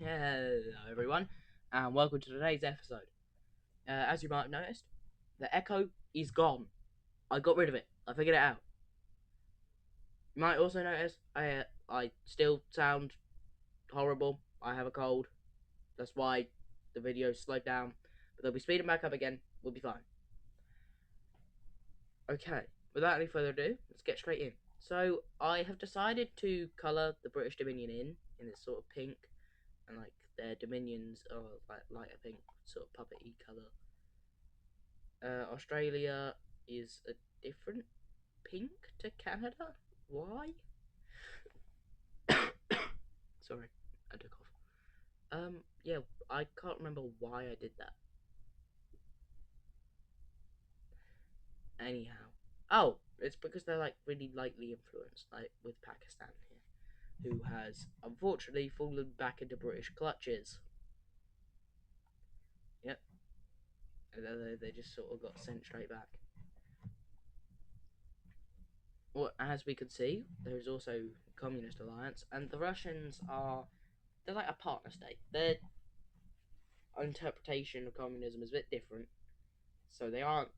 Hello, everyone, and welcome to today's episode. As you might have noticed, the echo is gone. I got rid of it. I figured it out. You might also notice I still sound horrible. I have a cold. That's why the video slowed down. But they'll be speeding back up again. We'll be fine. Okay, without any further ado, let's get straight in. So I have decided to colour the British Dominion in this sort of pink, and like their dominions are like lighter pink, sort of puppety colour. Australia is a different pink to Canada. Why? Sorry, I took off. Yeah, I can't remember why I did that. Anyhow, oh, it's because they're like really lightly influenced, like with Pakistan here, who has unfortunately fallen back into British clutches. Yep, they just sort of got sent straight back. Well, as we can see, there is also Communist Alliance, and the Russians they're like a partner state. Their interpretation of communism is a bit different, so they aren't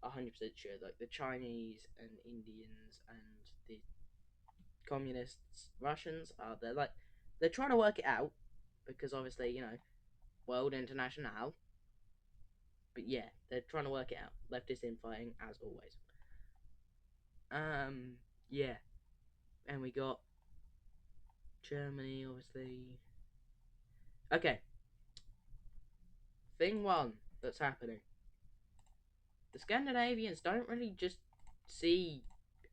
100% sure. Like the Chinese and Indians and the communists, Russians they're trying to work it out because obviously world international. But yeah, they're trying to work it out. Leftist infighting as always. Yeah, and we got Germany, obviously. Okay, thing one that's happening. The Scandinavians don't really just see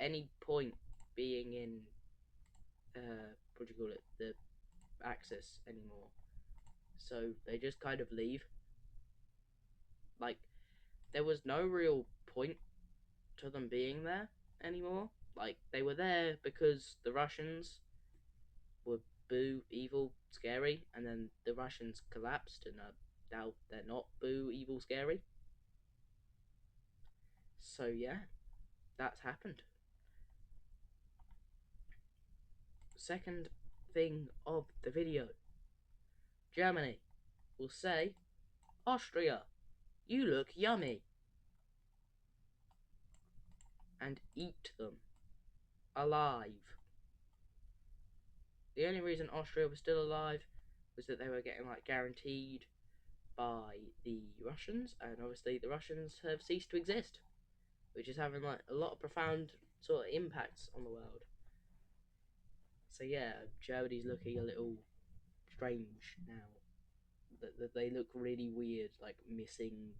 any point being in what do you call it, the Axis anymore. So they just kind of leave. Like there was no real point to them being there anymore. Like they were there because the Russians were boo, evil, scary, and then the Russians collapsed, and now they're not boo, evil, scary. So yeah, that's happened. Second thing of the video, Germany will say, Austria, you look yummy, and eat them alive. The only reason Austria was still alive was that they were getting like guaranteed by the Russians, and obviously the Russians have ceased to exist, which is having like a lot of profound sort of impacts on the world. So yeah, Germany's looking a little strange now. That they look really weird, like missing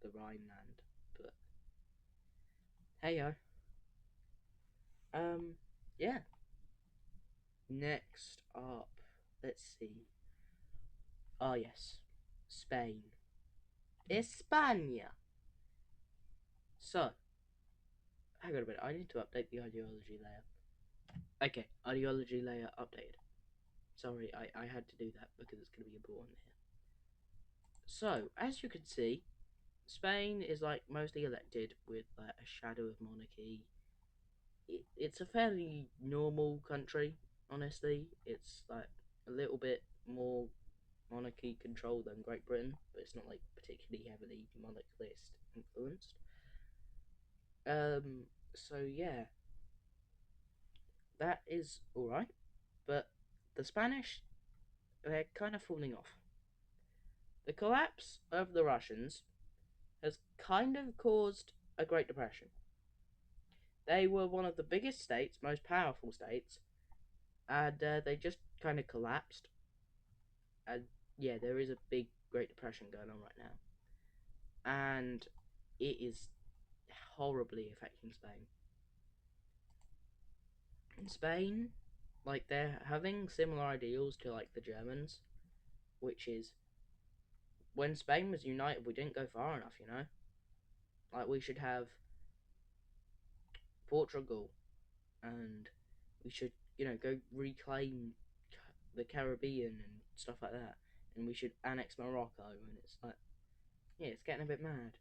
the Rhineland. But hey yo. Yeah. Next up, let's see. Oh yes, Spain, España. So, hang on a minute. I need to update the ideology layer. Okay, ideology layer updated. Sorry, I had to do that because it's going to be important here. So, as you can see, Spain is like mostly elected with like a shadow of monarchy. It's a fairly normal country, honestly. It's like a little bit more monarchy controlled than Great Britain, but it's not like particularly heavily monarchist influenced. So yeah, that is alright, but the Spanish, they're kind of falling off. The collapse of the Russians has kind of caused a Great Depression. They were one of the biggest states, most powerful states, and they just kind of collapsed. And yeah, there is a big Great Depression going on right now, and it is horribly affecting Spain. In Spain, like they're having similar ideals to like the Germans, which is when Spain was united, we didn't go far enough. Like we should have Portugal, and we should go reclaim the Caribbean and stuff like that, and we should annex Morocco, and it's like yeah, it's getting a bit mad.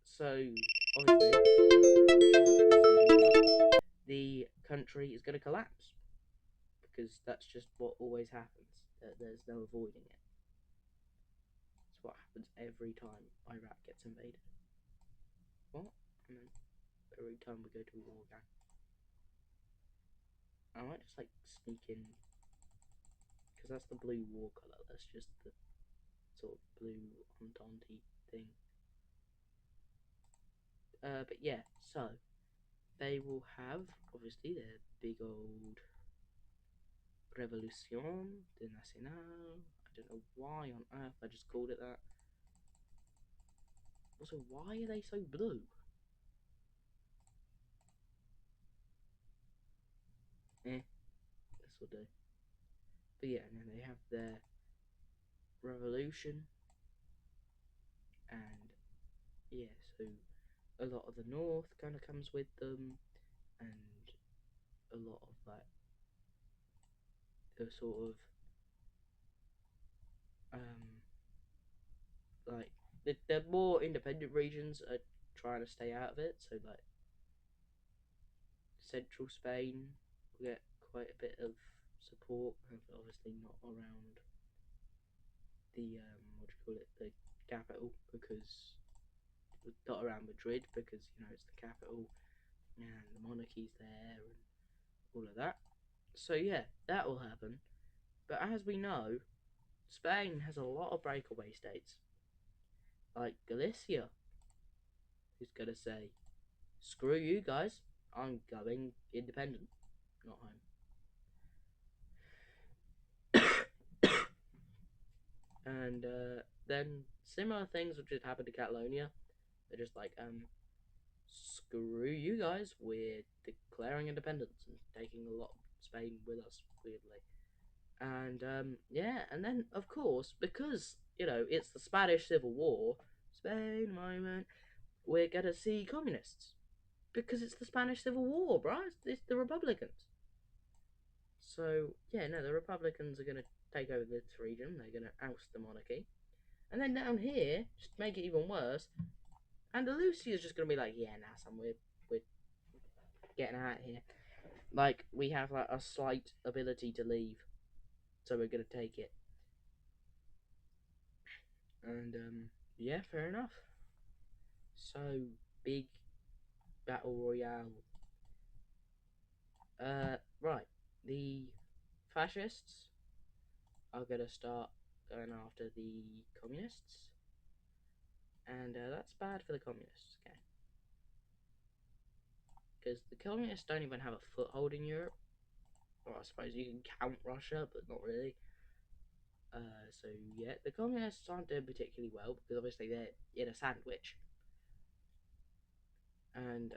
So obviously the country is going to collapse because that's just what always happens. There's no avoiding it. It's what happens every time Iraq gets invaded. What? And then every time we go to war again. I might just like sneak in, because that's the blue war colour. That's just the sort of blue Entente thing. But yeah, so they will have obviously their big old Revolution de Nacional. I don't know why on earth I just called it that. Also, why are they so blue? This will do. But yeah, and then they have their revolution, and yeah, so a lot of the north kind of comes with them, and a lot of that the sort of like the more independent regions are trying to stay out of it. So like central Spain will get quite a bit of support, obviously not around the what do you call it, the capital, because not around Madrid, because you know it's the capital and the monarchy's there and all of that. So yeah, that will happen. But as we know, Spain has a lot of breakaway states, like Galicia, who's gonna say, "Screw you guys, I'm going independent, not home." And then similar things will just happen to Catalonia. They're just like, screw you guys, we're declaring independence and taking a lot of Spain with us, weirdly. And yeah, and then of course, because you know it's the Spanish Civil War, Spain moment, we're gonna see communists because it's the Spanish Civil War, bro. It's the Republicans. So yeah, no, the Republicans are gonna take over this region. They're gonna oust the monarchy, and then down here, just to make it even worse, Andalusia's just gonna be like, yeah, nah, son, we're getting out of here. Like we have like a slight ability to leave, so we're gonna take it. And yeah, fair enough. So big battle royale. Right. The fascists are gonna start going after the communists, and that's bad for the communists. Okay, because the communists don't even have a foothold in Europe. Well, I suppose you can count Russia, but not really. So yeah, the communists aren't doing particularly well because obviously they're in a sandwich. And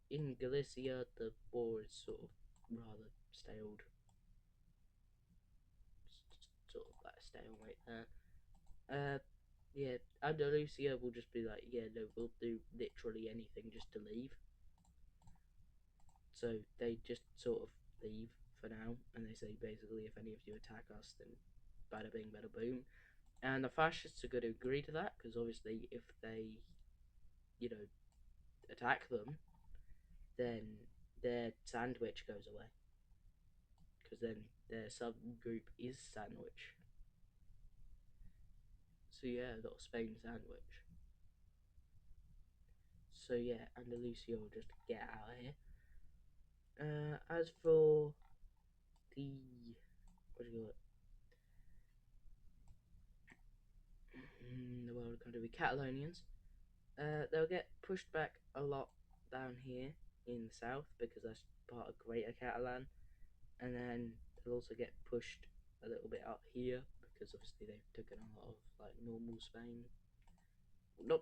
in Galicia, the war is sort of rather staled, sort of like a stalemate there. Yeah, Andalusia will just be like, yeah, no, we'll do literally anything just to leave. So they just sort of leave for now, and they say basically, if any of you attack us, then bada bing, bada boom. And the fascists are going to agree to that because obviously, if they, you know, attack them, then their sandwich goes away because then their subgroup is sandwich. So yeah, a little Spain sandwich. So yeah, Andalusia will just get out of here. As for the what do you call it? The world country with Catalonians. They'll get pushed back a lot down here in the south because that's part of Greater Catalan, and then they'll also get pushed a little bit up here because obviously they've taken a lot of like normal Spain. Not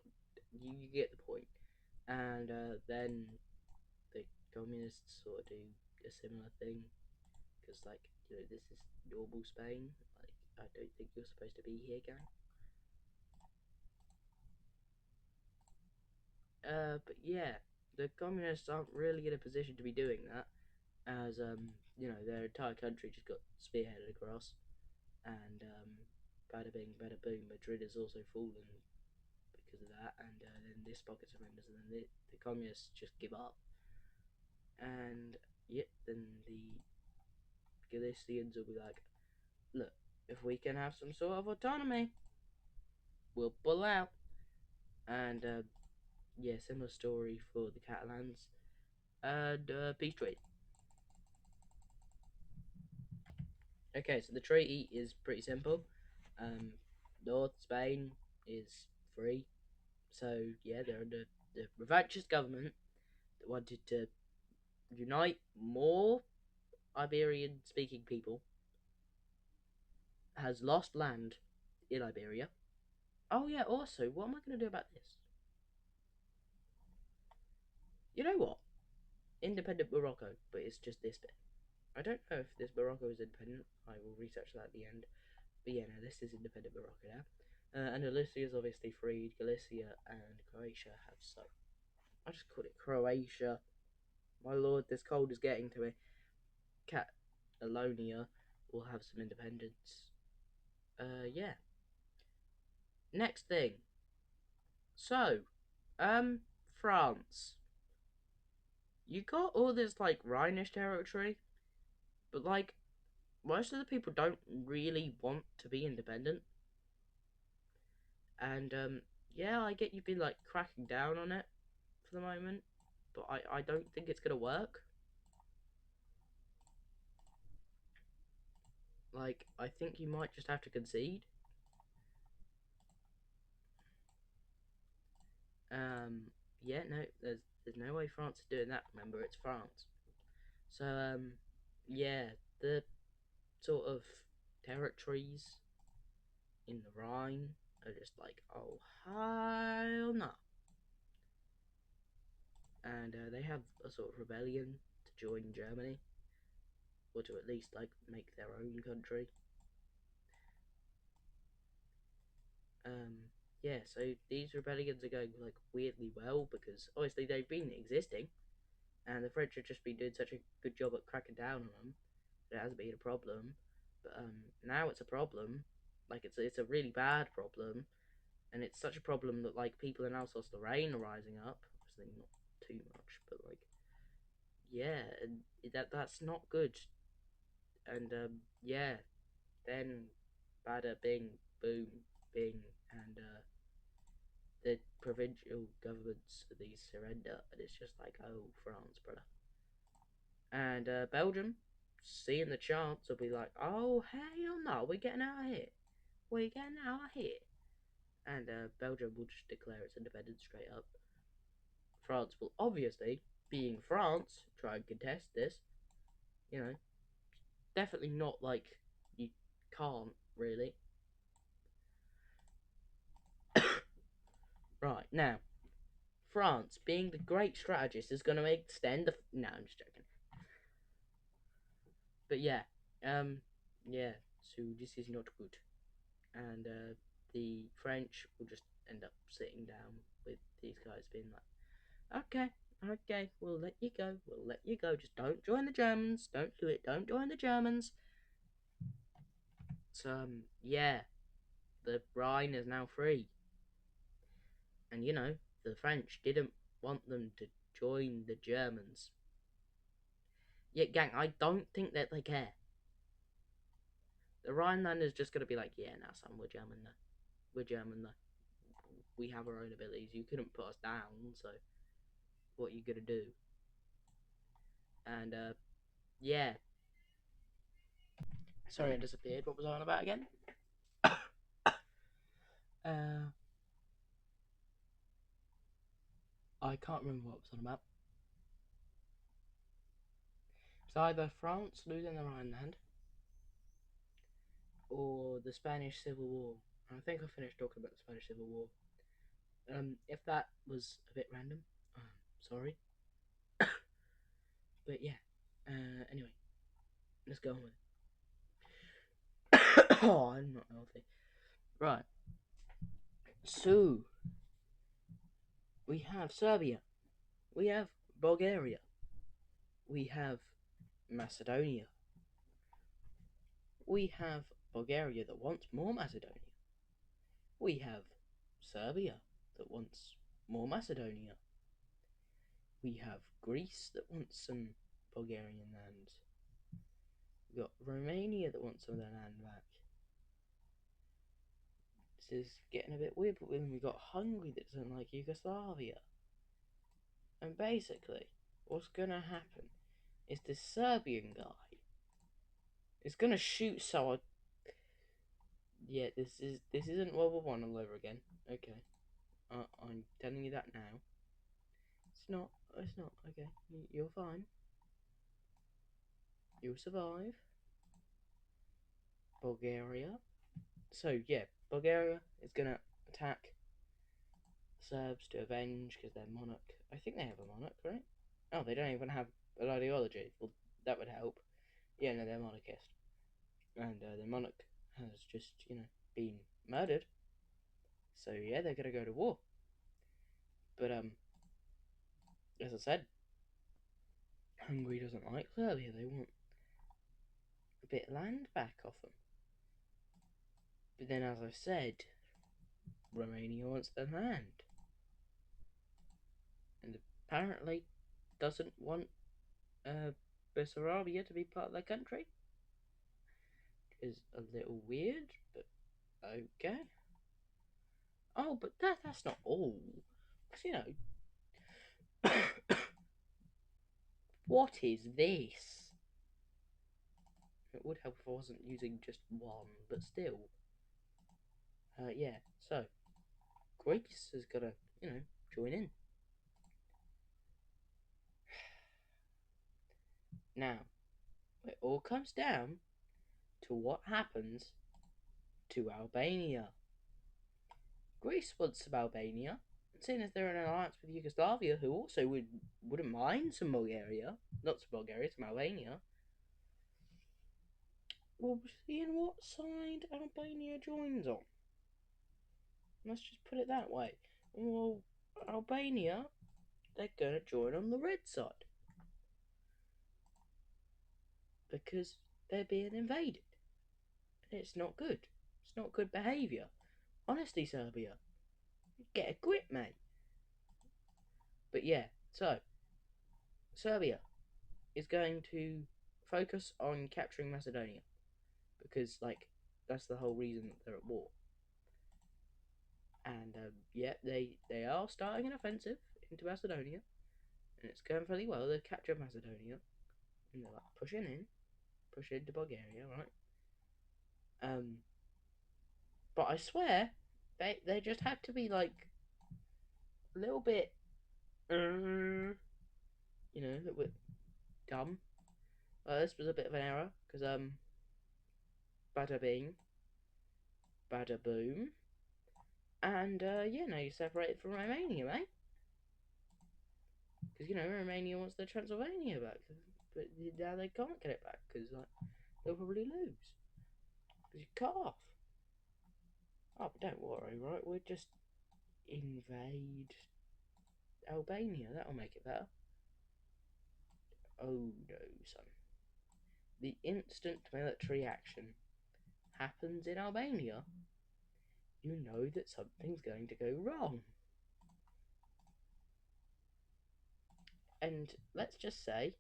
you get the point. And then the communists sort of do a similar thing because like you know this is normal Spain. Like I don't think you're supposed to be here, gang. But yeah, the communists aren't really in a position to be doing that, as you know, their entire country just got spearheaded across, and bada bing, bada boom, Madrid has also fallen because of that, and then this pocket surrenders, and then the communists just give up, and yeah, then the Galicians will be like, look, if we can have some sort of autonomy, we'll pull out. And yeah, similar story for the Catalans and peace treaty. Okay, so the treaty is pretty simple. North Spain is free, so yeah, they're under the revanchist government that wanted to unite more Iberian-speaking people. Has lost land in Iberia. Oh yeah, also, what am I going to do about this? You know what? Independent Morocco, but it's just this bit. I don't know if this Morocco is independent. I will research that at the end. But yeah, no, this is independent Morocco now. And Galicia is obviously freed. Galicia and Croatia have so. I just called it Croatia. My lord, this cold is getting to me. Catalonia will have some independence. Yeah. Next thing. So, France. You got all this, like, Rhinish territory, but, like, most of the people don't really want to be independent. And, yeah, I get you've been, like, cracking down on it for the moment, but I don't think it's gonna work. Like, I think you might just have to concede. Yeah, no, there's no way France is doing that. Remember, it's France. So, yeah, the sort of territories in the Rhine are just like, oh, hell no. And they have a sort of rebellion to join Germany, or to at least like make their own country. Yeah, so these rebellions are going like weirdly well because obviously they've been existing, and the French have just been doing such a good job at cracking down on them. It hasn't been a problem, but now it's a problem. Like it's a really bad problem, and it's such a problem that like people in Alsace-Lorraine are rising up. Obviously not too much, but like yeah, and that's not good. And yeah, then bada bing boom bing, and the provincial governments of these surrender, and it's just like, oh, France, brother. And Belgium, seeing the chance, will be like, oh, hell no, we're getting out of here. We're getting out of here. And Belgium will just declare its independence straight up. France will obviously, being France, try and contest this. You know, definitely not like you can't really. Right, now, France, being the great strategist, is going to extend the. No, I'm just joking. But yeah, yeah, so this is not good. And the French will just end up sitting down with these guys being like, okay, we'll let you go, just don't join the Germans, don't do it, don't join the Germans. So, yeah, the Rhine is now free. And, you know, the French didn't want them to join the Germans. Yet, gang, I don't think that they care. The Rhineland is just going to be like, yeah, nah, son, we're German though. We're German though. We have our own abilities. You couldn't put us down, so what are you going to do? And, yeah. Sorry, I disappeared. What was I on about again? I can't remember what I was on about. It's either France losing the Rhineland or the Spanish Civil War. I think I finished talking about the Spanish Civil War. If that was a bit random, sorry. But yeah. Anyway, let's go on with it. Oh, I'm not healthy. Right. So we have Serbia. We have Bulgaria. We have Macedonia. We have Bulgaria that wants more Macedonia. We have Serbia that wants more Macedonia. We have Greece that wants some Bulgarian land. We've got Romania that wants some of their land back. This is getting a bit weird, but then we've got Hungary that doesn't like Yugoslavia. And basically, what's gonna happen is this Serbian guy is gonna shoot someone. Yeah, this isn't World War One all over again. Okay, I'm telling you that now. It's not. It's not. Okay, you're fine. You'll survive. Bulgaria. So yeah, Bulgaria is gonna attack Serbs to avenge because they're monarch. I think they have a monarch, right? Oh, they don't even have an ideology. Well, that would help. Yeah, no, they're monarchist, and the monarch has just been murdered. So yeah, they're gonna go to war. But as I said, Hungary doesn't like Serbia. They want a bit of land back off them. But then, as I said, Romania wants the land, and apparently doesn't want Bessarabia to be part of their country. Is a little weird, but okay. Oh, but that's not all. Because, what is this? It would help if I wasn't using just one, but still. Yeah, so Greece is gonna, join in. Now, it all comes down to what happens to Albania. Greece wants some Albania, and seeing as they're in an alliance with Yugoslavia, who also wouldn't mind some Bulgaria, not some Bulgaria, some Albania. We'll be seeing what side Albania joins on. Let's just put it that way. Well, Albania, they're going to join on the red side. Because they're being invaded. And it's not good. It's not good behaviour. Honestly, Serbia, get a grip, mate. But yeah, so, Serbia is going to focus on capturing Macedonia. Because, that's the whole reason that they're at war. And, yeah, they are starting an offensive into Macedonia. And it's going fairly well. They've captured Macedonia. And they're, pushing into Bulgaria, right? But I swear, they just had to be, a little bit, a little bit dumb. This was a bit of an error, because, bada bing, bada boom. And, yeah, now you're separated from Romania, mate. Because, Romania wants their Transylvania back. But now they can't get it back, because, they'll probably lose. Because you cut off. Oh, but don't worry, right? We'll just invade Albania. That'll make it better. Oh, no, son. The instant military action happens in Albania, you know that something's going to go wrong. And let's just say,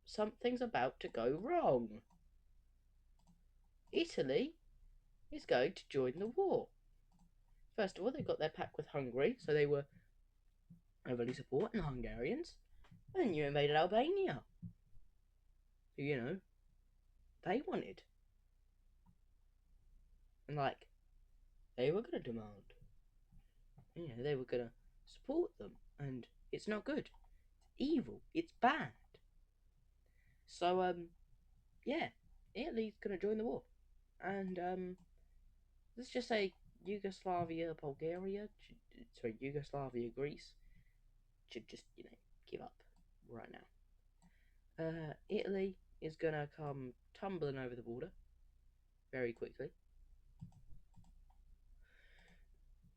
something's about to go wrong. Italy is going to join the war. First of all, they got their pact with Hungary, so they were overly supporting the Hungarians. And then you invaded Albania, who, they wanted. And, they were going to demand. They were going to support them. And it's not good. It's evil. It's bad. So, yeah, Italy's going to join the war. And, let's just say Yugoslavia, Bulgaria, Yugoslavia, Greece should just, give up right now. Italy is going to come tumbling over the border very quickly.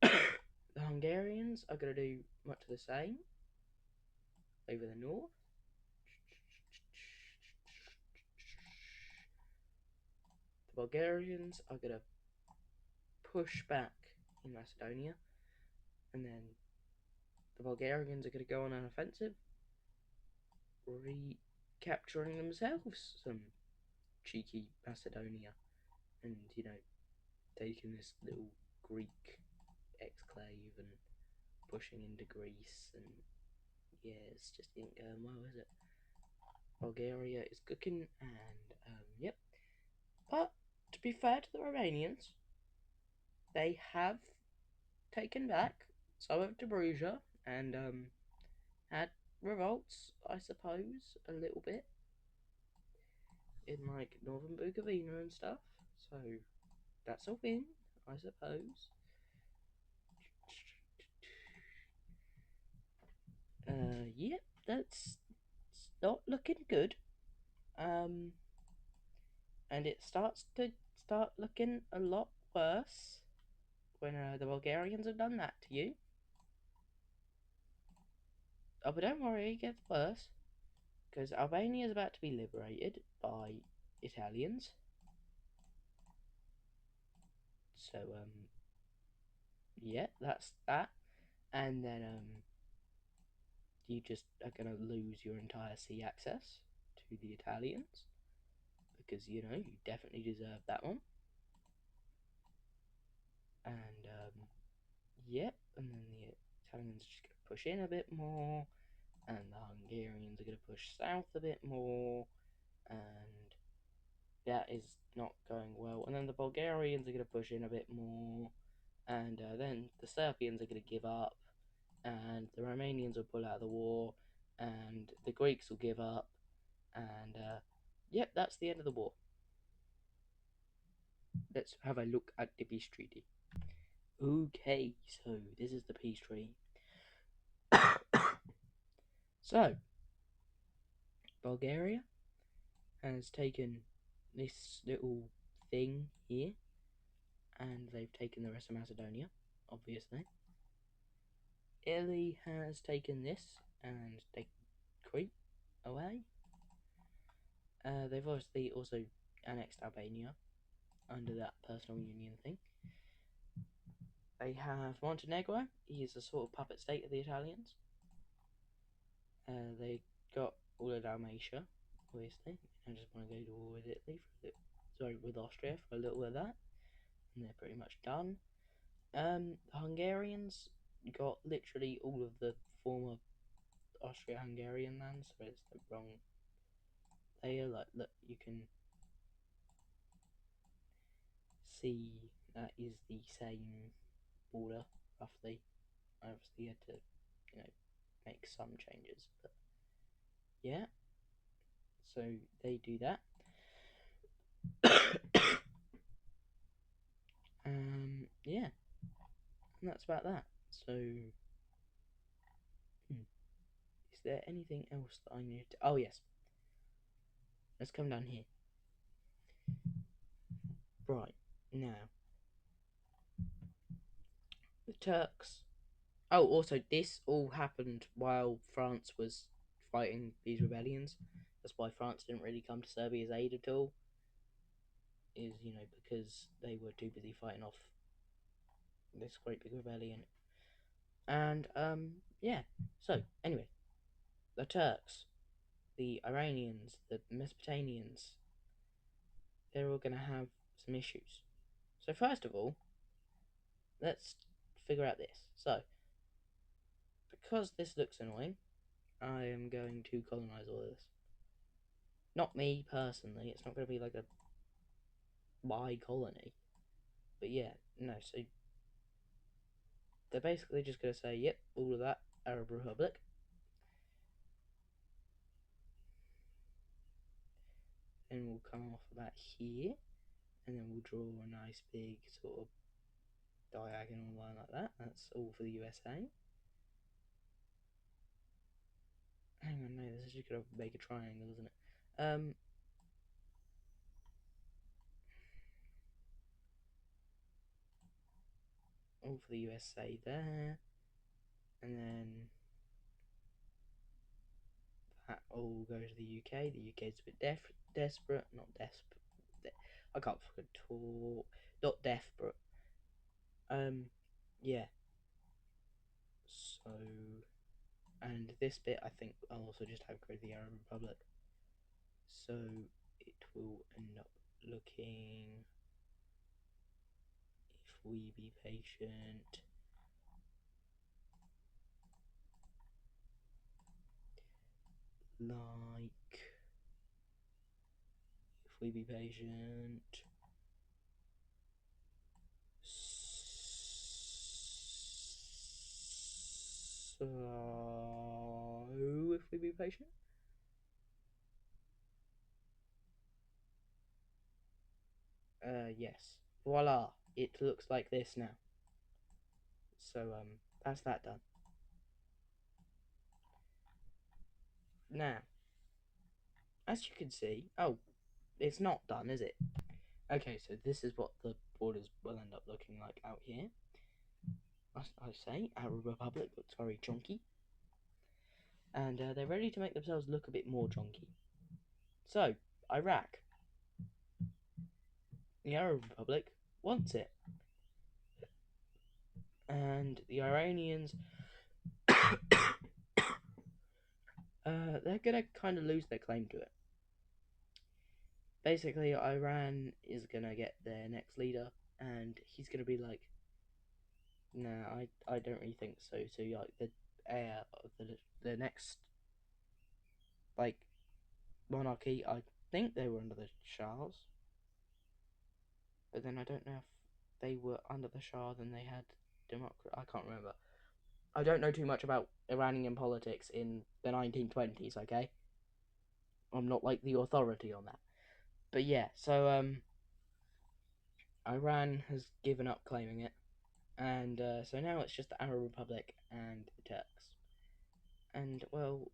The Hungarians are going to do much the same over the north. The Bulgarians are going to push back in Macedonia, and then the Bulgarians are going to go on an offensive, recapturing themselves some cheeky Macedonia, and taking this little Greek exclave and pushing into Greece, and yeah, it's just ain't going well, is it? Bulgaria is cooking, and yep. But to be fair to the Romanians, they have taken back some of Dobruja and had revolts, I suppose, a little bit in like northern Bukovina and stuff. So that's a win, I suppose. Yep, that's not looking good. Um, and it starts to start looking a lot worse when the Bulgarians have done that to you. Oh, but don't worry, it gets worse because Albania is about to be liberated by Italians. So yeah, that's that. And then you just are gonna lose your entire sea access to the Italians because you definitely deserve that one. And yep, and then the Italians are just gonna push in a bit more, and the Hungarians are gonna push south a bit more, and that is not going well. And then the Bulgarians are gonna push in a bit more, and then the Serbians are gonna give up, and the Romanians will pull out of the war, and the Greeks will give up, and yep, that's the end of the war. Let's have a look at the peace treaty. Okay, so this is the peace treaty. So, Bulgaria has taken this little thing here, and they've taken the rest of Macedonia, obviously. Italy has taken this and taken Crete away. They've obviously also annexed Albania under that personal union thing. They have Montenegro. He is a sort of puppet state of the Italians. They got all of Dalmatia, obviously. I just want to go to war with Italy with Austria for a little bit of that, and they're pretty much done. The Hungarians got literally all of the former Austria-Hungarian lands, so it's the wrong layer. Like, look, you can see that is the same border, roughly. I obviously had to, make some changes, but yeah. So they do that. Yeah, and that's about that. So, is there anything else that I need to? Oh yes, let's come down here. Right now, the Turks. Oh, also, this all happened while France was fighting these rebellions. That's why France didn't really come to Serbia's aid at all. Is because they were too busy fighting off this great big rebellion. And yeah. So anyway, the Turks, the Iranians, the Mesopotamians, they're all gonna have some issues. So first of all, let's figure out this. So because this looks annoying, I am going to colonize all of this. Not me personally. It's not going to be like a my colony. But yeah, no. So they're basically just going to say, yep, all of that Arab Republic. Then we'll come off about here, and then we'll draw a nice big sort of diagonal line like that. That's all for the USA. Hang on, no, this is just going to make a triangle, isn't it? All for the USA there, and then that all goes to the UK. The UK's a bit desperate, not desperate. I can't fucking talk. Not desperate. Yeah. So, and this bit I think I'll also just have go to the Arab Republic. So it will end up looking if we be patient. Like, if we be patient. So, if we be patient. Yes. Voila. It looks like this now. So, that's that done. Now, as you can see, oh, it's not done, is it? Okay, so this is what the borders will end up looking like out here. As I say, Arab Republic looks very chunky. And they're ready to make themselves look a bit more chunky. So, Iraq. The Arab Republic wants it. And the Iranians, they're gonna kind of lose their claim to it. Basically, Iran is gonna get their next leader, and he's gonna be like, "Nah, I don't really think so." So, like the heir of the next like monarchy, I think they were under the Shahs, but then I don't know if they were under the Shah, then they had democracy. I can't remember. I don't know too much about Iranian politics in the 1920s. Okay, I'm not like the authority on that. But yeah, so Iran has given up claiming it, and so now it's just the Arab Republic and the Turks. And well,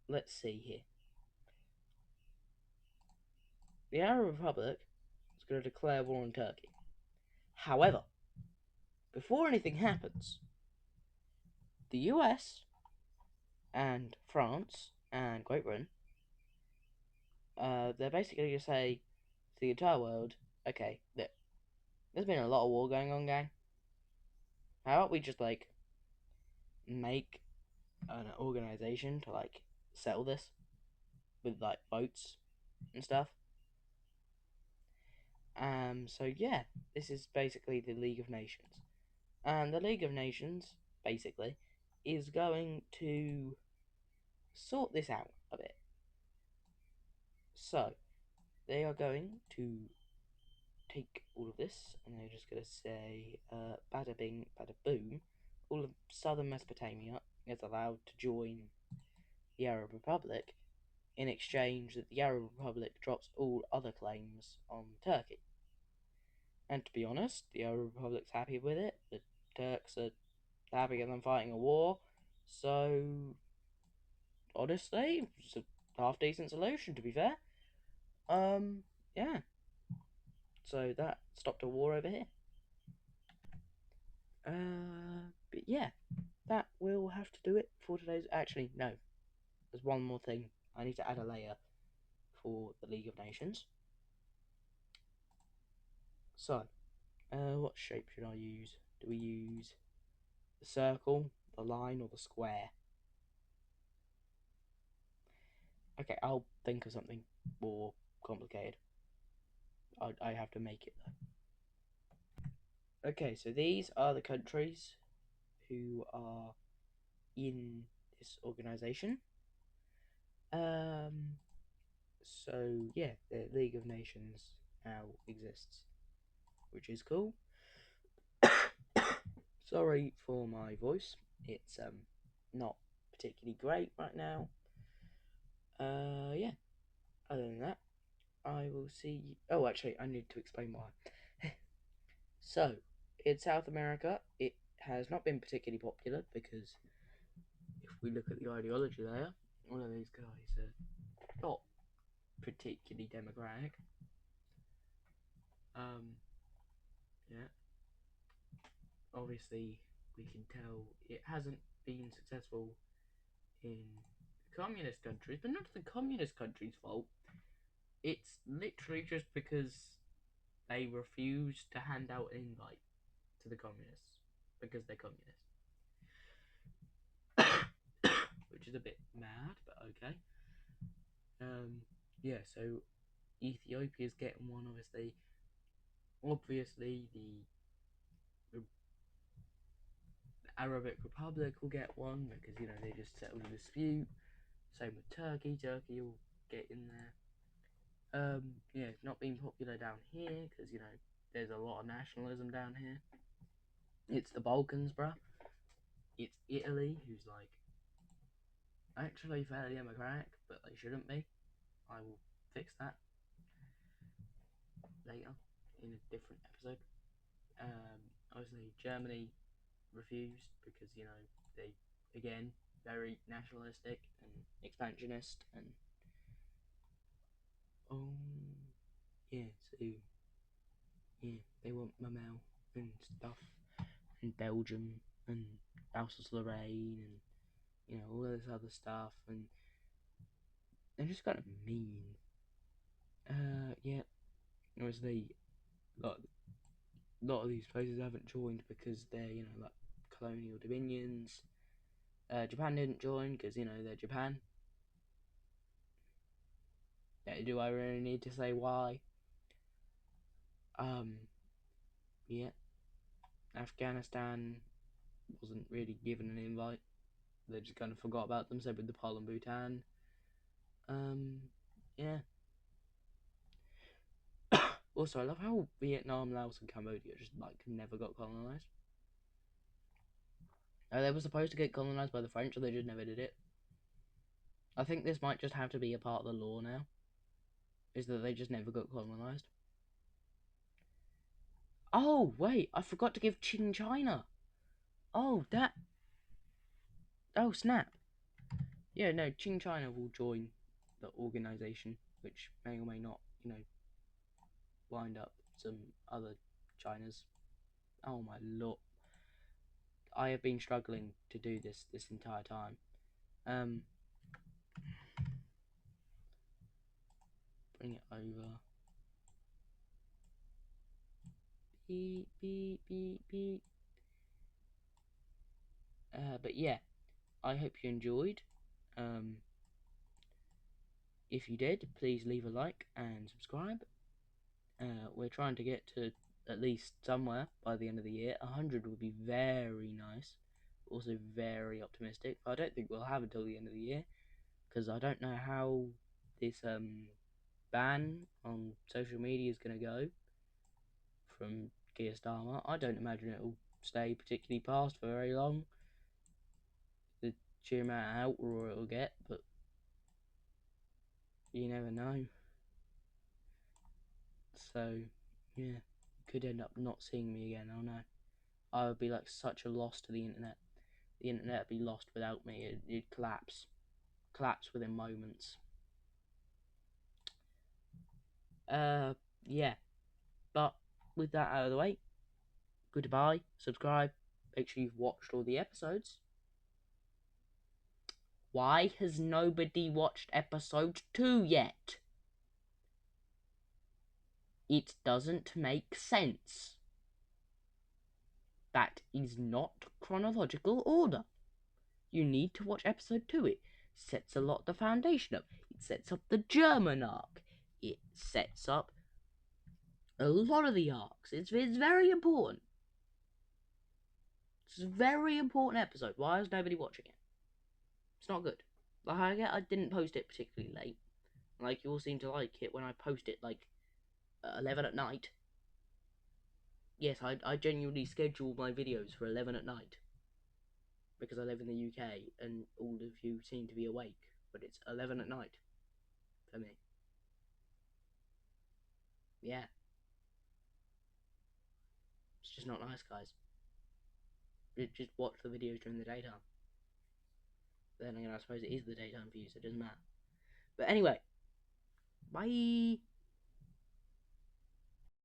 let's see here. The Arab Republic is going to declare war on Turkey. However, before anything happens, the US and France and Great Britain, they're basically going to say to the entire world, okay, look, there's been a lot of war going on, gang. How about we just like make an organization to like settle this with like votes and stuff? So yeah, this is basically the League of Nations. And the League of Nations, basically, is going to sort this out a bit. So, they are going to take all of this and they're just going to say, bada bing, bada boom, all of southern Mesopotamia is allowed to join the Arab Republic in exchange that the Arab Republic drops all other claims on Turkey. And to be honest, the Arab Republic's happy with it. The Turks are happy with them fighting a war. So, honestly, it's a half decent solution, to be fair. Yeah. So that stopped a war over here. But yeah, that will have to do it for today's. Actually, no. There's one more thing. I need to add a layer for the League of Nations. So, what shape should I use? Do we use the circle, the line, or the square? Okay, I'll think of something more complicated. I have to make it though. Okay, so these are the countries who are in this organization. So yeah, the League of Nations now exists, which is cool. Sorry for my voice. It's not particularly great right now. Yeah. Other than that, I will see. Oh, actually, I need to explain why. So, in South America, it has not been particularly popular because if we look at the ideology there, one of these guys are not particularly democratic. Yeah. Obviously, we can tell it hasn't been successful in communist countries, but not the communist countries' fault. It's literally just because they refuse to hand out an invite to the communists because they're communists. Which is a bit mad, but okay. Yeah, so Ethiopia's getting one, obviously the Arabic Republic will get one because they just settled a dispute. Same with Turkey. Turkey will get in there. Yeah, it's not being popular down here because there's a lot of nationalism down here. It's the Balkans, bruh. It's Italy, who's like actually fairly democratic, but they shouldn't be. I will fix that later in a different episode. Obviously Germany refused because they again very nationalistic and expansionist and yeah, so yeah, they want Mamel and stuff, and Belgium and Alsace-Lorraine and all this other stuff, and they're just kind of mean. Yeah, obviously a lot of these places haven't joined because they're like colonial dominions. Japan didn't join because they're Japan. Do I really need to say why? Yeah, Afghanistan wasn't really given an invite. They just kind of forgot about them. Same with Nepal and Bhutan. Yeah. Also, I love how Vietnam, Laos, and Cambodia just never got colonized. They were supposed to get colonized by the French, and they just never did it. I think this might just have to be a part of the law now. Is that they just never got colonized. Oh wait, I forgot to give Qing China. Oh Oh snap. Yeah, no, Qing China will join the organization, which may or may not, wind up some other Chinas. Oh my lord. I have been struggling to do this entire time. Bring it over. Beep, beep, beep, beep. But yeah, I hope you enjoyed. If you did, please leave a like and subscribe. We're trying to get to at least somewhere by the end of the year. 100 would be very nice. Also very optimistic. But I don't think we'll have until the end of the year because I don't know how this ban on social media is going to go from Keir Starmer. I don't imagine it will stay particularly past for very long. The sheer amount of outroar it will get, but you never know. So, yeah, could end up not seeing me again. Oh no, I would be like such a loss to the internet. The internet would be lost without me. It'd collapse within moments. Yeah, but with that out of the way, goodbye. Subscribe. Make sure you've watched all the episodes. Why has nobody watched episode 2 yet? It doesn't make sense. That is not chronological order. You need to watch episode 2. It sets a lot of the foundation up. It sets up the German arc. It sets up a lot of the arcs. It's very important. It's a very important episode. Why is nobody watching it? It's not good. Like, I didn't post it particularly late. Like, you all seem to like it when I post it, like, at 11 at night. Yes, I genuinely schedule my videos for 11 at night. Because I live in the UK, and all of you seem to be awake. But it's 11 at night. For me. Yeah. It's just not nice, guys. Just watch the videos during the daytime. Then again, I suppose it is the daytime for you, so it doesn't matter. But anyway, bye!